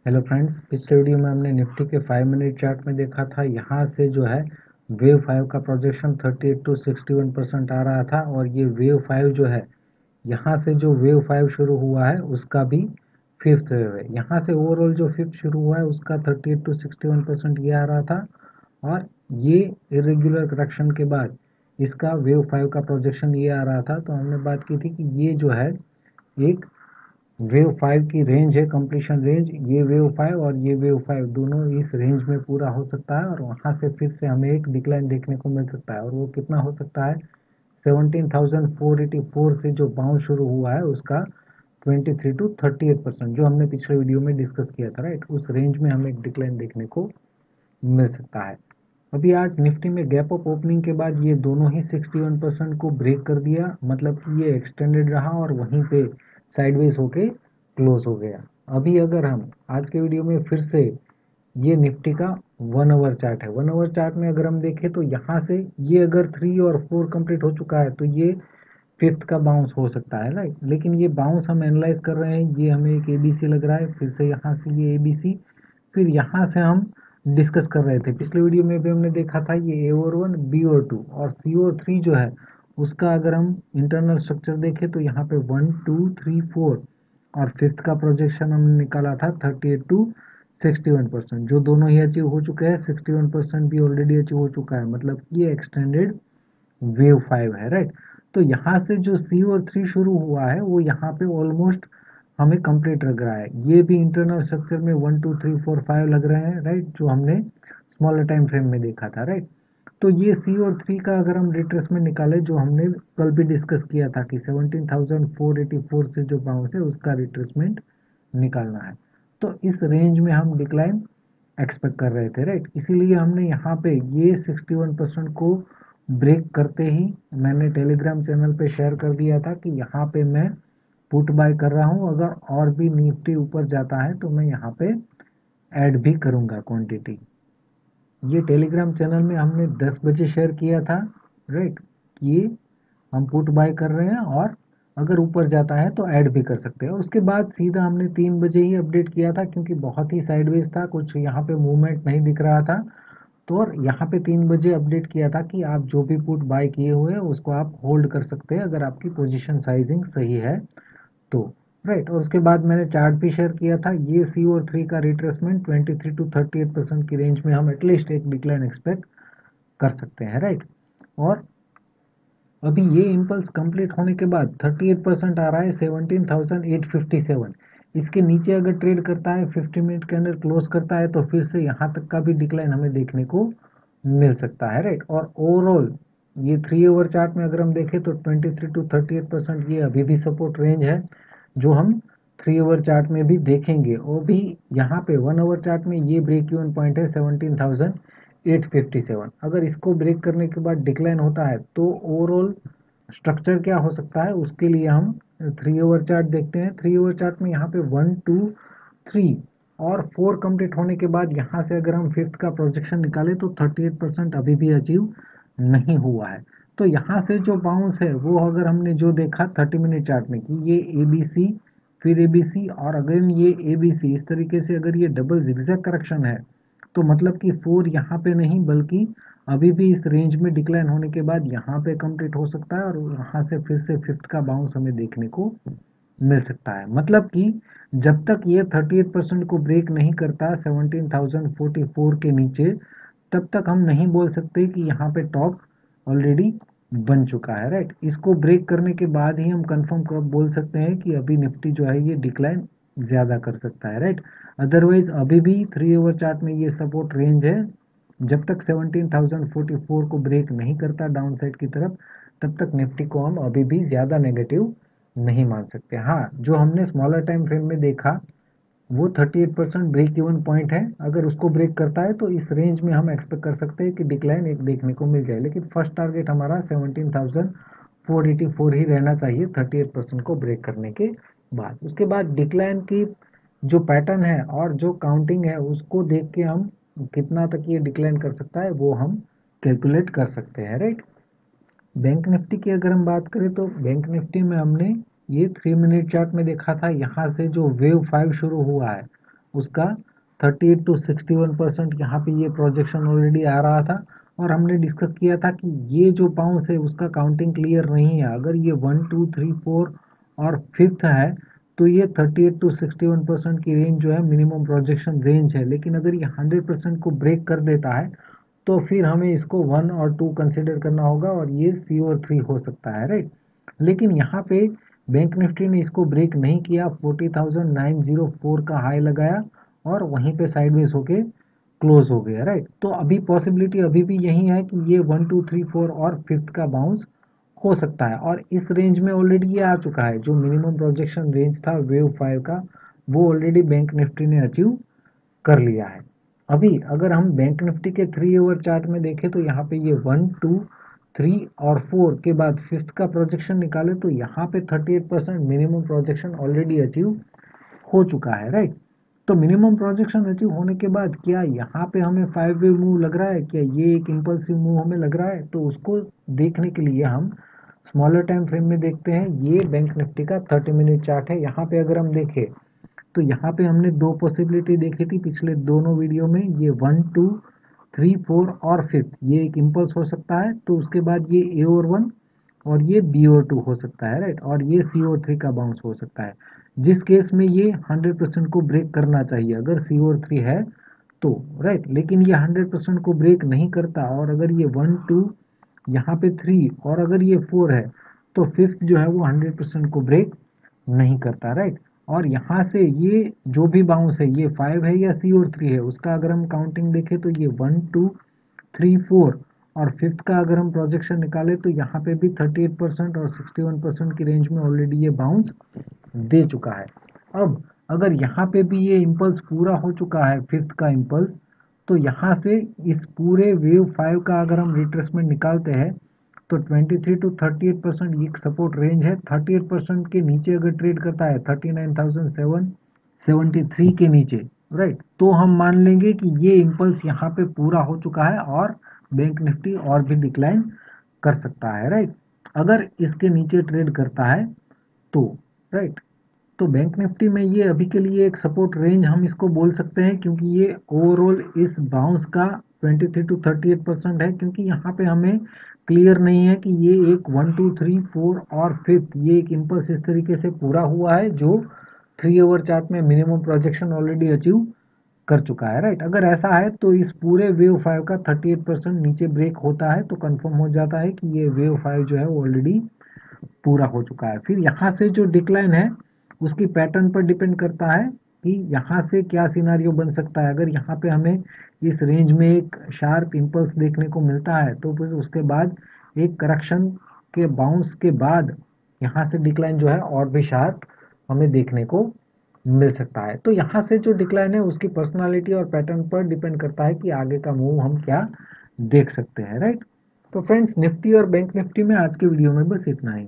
Hello friends, पिछले video में हमने निफ्टी के 5 मिनट चार्ट में देखा था। यहाँ से जो है वेव 5 का प्रोजेक्शन 38 टू 61% आ रहा था और ये वेव 5 जो है, यहाँ से जो वेव 5 शुरू हुआ है उसका भी फिफ्थ वेव है। यहाँ से ओवरऑल जो फिफ्थ शुरू हुआ है उसका 38 टू 61% ये आ रहा था और ये इरेग्युलर करेक्शन के बाद इसका वेव 5 का प्रोजेक्शन ये आ रहा था। तो हमने बात की थी कि ये जो है एक वेव 5 की रेंज है, कंप्लीशन रेंज। ये वेव 5 और ये वेव 5 दोनों इस रेंज में पूरा हो सकता है और वहाँ से फिर से हमें एक डिक्लाइन देखने को मिल सकता है। और वो कितना हो सकता है? 17,484 से जो बाउंस शुरू हुआ है उसका 23 टू 38%, जो हमने पिछले वीडियो में डिस्कस किया था, राइट। उस रेंज में हमें एक डिक्लाइन देखने को मिल सकता है। अभी आज निफ्टी में गैप अप ओपनिंग के बाद ये दोनों ही 61% को ब्रेक कर दिया, मतलब कि ये एक्सटेंडेड रहा और वहीं पे साइडवेज होके क्लोज हो गया। अभी अगर हम आज के वीडियो में फिर से ये निफ्टी का 1 आवर चार्ट है, 1 आवर चार्ट में अगर हम देखें तो यहाँ से ये अगर 3 और 4 कंप्लीट हो चुका है तो ये फिफ्थ का बाउंस हो सकता है, राइट। लेकिन ये बाउंस हम एनालाइज कर रहे हैं, ये हमें एक एबीसी लग रहा है। फिर से यहाँ से ये एबीसी, फिर यहाँ से हम डिस्कस कर रहे थे पिछले वीडियो में भी हमने देखा था ये ए और 1, बी और 2 और सी और 3 जो है उसका अगर हम इंटरनल स्ट्रक्चर देखें तो यहाँ पे 1 2 3 4 और फिफ्थ का प्रोजेक्शन हमने निकाला था 38 टू 61%, जो दोनों ही अचीव हो चुके हैं। 61% भी ऑलरेडी अचीव हो चुका है, मतलब ये एक्सटेंडेड वेव 5 है, राइट। तो यहाँ से जो सी और 3 शुरू हुआ है वो यहाँ पे ऑलमोस्ट हमें कंप्लीट लग रहा है। ये भी इंटरनल स्ट्रक्चर में 1 2 3 4 5 लग रहे हैं, राइट, जो हमने स्मॉलर टाइम फ्रेम में देखा था, राइट। तो ये सी और 3 का अगर हम रिट्रेसमेंट निकाले, जो हमने कल भी डिस्कस किया था कि 17,484 से जो बाउंस है उसका रिट्रेसमेंट निकालना है, तो इस रेंज में हम डिक्लाइन एक्सपेक्ट कर रहे थे, राइट। इसीलिए हमने यहाँ पे ये 61% को ब्रेक करते ही मैंने टेलीग्राम चैनल पे शेयर कर दिया था कि यहाँ पे मैं पुट बाय कर रहा हूँ। अगर और भी निफ्टी ऊपर जाता है तो मैं यहाँ पे ऐड भी करूँगा क्वांटिटी। ये टेलीग्राम चैनल में हमने 10 बजे शेयर किया था, राइट। ये हम पुट बाय कर रहे हैं और अगर ऊपर जाता है तो ऐड भी कर सकते हैं। उसके बाद सीधा हमने 3 बजे ही अपडेट किया था क्योंकि बहुत ही साइडवेज था, कुछ यहाँ पे मूवमेंट नहीं दिख रहा था। तो और यहाँ पे 3 बजे अपडेट किया था कि आप जो भी पुट बाय किए हुए हैं उसको आप होल्ड कर सकते हैं अगर आपकी पोजीशन साइजिंग सही है तो, राइट। और उसके बाद मैंने चार्ट भी शेयर किया था। ये सी और 3 का रिट्रेसमेंट 23 टू 38% की रेंज में हम एटलीस्ट एक डिक्लाइन एक्सपेक्ट कर सकते हैं, राइट। और अभी ये इम्पल्स कंप्लीट होने के बाद 38% आ रहा है 17,857। इसके नीचे अगर ट्रेड करता है 50 मिनट के अंदर क्लोज करता है तो फिर से यहाँ तक का भी डिक्लाइन हमें देखने को मिल सकता है, राइट। और ओवरऑल ये 3 आवर चार्ट में अगर हम देखें तो 23 टू 38% ये अभी भी सपोर्ट रेंज है, जो हम 3 आवर चार्ट में भी देखेंगे। और भी यहाँ पे 1 आवर चार्ट में ये ब्रेक इवन पॉइंट है 17,857। अगर इसको ब्रेक करने के बाद डिक्लाइन होता है तो ओवरऑल स्ट्रक्चर क्या हो सकता है उसके लिए हम 3 आवर चार्ट देखते हैं। 3 आवर चार्ट में यहाँ पे 1 2 3 और 4 कंप्लीट होने के बाद यहाँ से अगर हम फिफ्थ का प्रोजेक्शन निकालें तो 38% अभी भी अचीव नहीं हुआ है। तो यहाँ से जो बाउंस है वो अगर हमने जो देखा 30 मिनट चार्ट में कि ये ए बी सी फिर ए बी सी और अगर ये ए बी सी इस तरीके से अगर ये डबल जिगजैग करेक्शन है तो मतलब कि 4 यहाँ पे नहीं बल्कि अभी भी इस रेंज में डिक्लाइन होने के बाद यहाँ पे कंप्लीट हो सकता है और यहाँ से फिर से फिफ्थ का बाउंस हमें देखने को मिल सकता है। मतलब कि जब तक ये 38% को ब्रेक नहीं करता 17,044 के नीचे, तब तक हम नहीं बोल सकते कि यहाँ पे टॉप ऑलरेडी बन चुका है, राइट। इसको ब्रेक करने के बाद ही हम कंफर्म कर बोल सकते हैं कि अभी निफ्टी जो है ये डिक्लाइन ज़्यादा कर सकता है, राइट। अदरवाइज अभी भी 3 आवर चार्ट में ये सपोर्ट रेंज है। जब तक 17,044 को ब्रेक नहीं करता डाउन साइड की तरफ, तब तक निफ्टी को हम अभी भी ज़्यादा नेगेटिव नहीं मान सकते। हाँ, जो हमने स्मॉलर टाइम फ्रेम में देखा वो 38% ब्रेक इवन पॉइंट है। अगर उसको ब्रेक करता है तो इस रेंज में हम एक्सपेक्ट कर सकते हैं कि डिक्लाइन एक देखने को मिल जाए, लेकिन फर्स्ट टारगेट हमारा 17,484 ही रहना चाहिए 38% को ब्रेक करने के बाद। उसके बाद डिक्लाइन की जो पैटर्न है और जो काउंटिंग है उसको देख के हम कितना तक ये डिक्लाइन कर सकता है वो हम कैलकुलेट कर सकते हैं, राइट। बैंक निफ्टी की अगर हम बात करें तो बैंक निफ्टी में हमने ये 3 मिनट चार्ट में देखा था। यहाँ से जो वेव 5 शुरू हुआ है उसका 38 टू 61% यहाँ पे ये प्रोजेक्शन ऑलरेडी आ रहा था, और हमने डिस्कस किया था कि ये जो बाउंस है उसका काउंटिंग क्लियर नहीं है। अगर ये 1 2 3 4 और फिफ्थ है तो ये 38 टू 61% की रेंज जो है मिनिमम प्रोजेक्शन रेंज है। लेकिन अगर ये 100% को ब्रेक कर देता है तो फिर हमें इसको 1 और 2 कंसिडर करना होगा, और ये सी और 3 हो सकता है, राइट। लेकिन यहाँ पे बैंक निफ्टी ने इसको ब्रेक नहीं किया, 40,904 का हाई लगाया और वहीं पे साइडवेज होके क्लोज हो गया, राइट। तो अभी पॉसिबिलिटी अभी भी यही है कि ये 1 2 3 4 और फिफ्थ का बाउंस हो सकता है, और इस रेंज में ऑलरेडी ये आ चुका है। जो मिनिमम प्रोजेक्शन रेंज था वेव 5 का, वो ऑलरेडी बैंक निफ्टी ने अचीव कर लिया है। अभी अगर हम बैंक निफ्टी के 3 आवर चार्ट में देखें तो यहाँ पे ये 1 2 3 और 4 के बाद फिफ्थ का प्रोजेक्शन निकाले तो यहाँ पे 38% मिनिमम प्रोजेक्शन ऑलरेडी अचीव हो चुका है, राइट। तो मिनिमम प्रोजेक्शन अचीव होने के बाद क्या यहाँ पे हमें 5 वे मूव लग रहा है, क्या ये एक इम्पल्सिव मूव हमें लग रहा है? तो उसको देखने के लिए हम स्मॉलर टाइम फ्रेम में देखते हैं। ये बैंक निफ्टी का 30 मिनट चार्ट है। यहाँ पे अगर हम देखें तो यहाँ पे हमने दो पॉसिबिलिटी देखी थी पिछले दोनों वीडियो में, ये 1 2 3 4 और फिफ्थ, ये एक इम्पल्स हो सकता है। तो उसके बाद ये ए और 1 और ये बी और 2 हो सकता है, राइट, और ये सी और 3 का बाउंस हो सकता है, जिस केस में ये 100% को ब्रेक करना चाहिए अगर सी और 3 है तो, राइट। लेकिन ये 100% को ब्रेक नहीं करता, और अगर ये 1 2 यहाँ पे 3 और अगर ये 4 है तो फिफ्थ जो है वो 100% को ब्रेक नहीं करता, राइट। और यहाँ से ये जो भी बाउंस है, ये 5 है या सी और 3 है, उसका अगर हम काउंटिंग देखें तो ये 1 2 3 4 और फिफ्थ का अगर हम प्रोजेक्शन निकाले तो यहाँ पे भी 38% और 61% की रेंज में ऑलरेडी ये बाउंस दे चुका है। अब अगर यहाँ पे भी ये इम्पल्स पूरा हो चुका है, फिफ्थ का इम्पल्स, तो यहाँ से इस पूरे वेव 5 का अगर हम रिट्रेसमेंट निकालते हैं तो 23 टू 38% ये सपोर्ट रेंज है। 38% के नीचे अगर ट्रेड करता है 39,773 के नीचे, राइट, तो हम मान लेंगे कि ये इम्पल्स यहाँ पे पूरा हो चुका है और बैंक निफ्टी और भी डिक्लाइन कर सकता है, राइट। अगर इसके नीचे ट्रेड करता है तो, राइट, तो बैंक निफ्टी में ये अभी के लिए एक सपोर्ट रेंज हम इसको बोल सकते हैं, क्योंकि ये ओवरऑल इस बाउंस का 23 टू 38% है। क्योंकि यहाँ पे हमें क्लियर नहीं है कि ये एक 1 2 3 4 और फिफ्थ ये एक इम्पल्स इस तरीके से पूरा हुआ है जो 3 आवर चार्ट में मिनिमम प्रोजेक्शन ऑलरेडी अचीव कर चुका है, राइट। अगर ऐसा है तो इस पूरे वेव 5 का 38% नीचे ब्रेक होता है तो कंफर्म हो जाता है कि ये वेव 5 जो है वो ऑलरेडी पूरा हो चुका है। फिर यहाँ से जो डिक्लाइन है उसकी पैटर्न पर डिपेंड करता है कि यहाँ से क्या सिनारियो बन सकता है। अगर यहाँ पे हमें इस रेंज में एक शार्प इम्पल्स देखने को मिलता है तो फिर उसके बाद एक करेक्शन के बाउंस के बाद यहाँ से डिक्लाइन जो है और भी शार्प हमें देखने को मिल सकता है। तो यहाँ से जो डिक्लाइन है उसकी पर्सनालिटी और पैटर्न पर डिपेंड करता है कि आगे का मूव हम क्या देख सकते हैं, राइट। तो फ्रेंड्स, निफ्टी और बैंक निफ्टी में आज के वीडियो में बस इतना ही।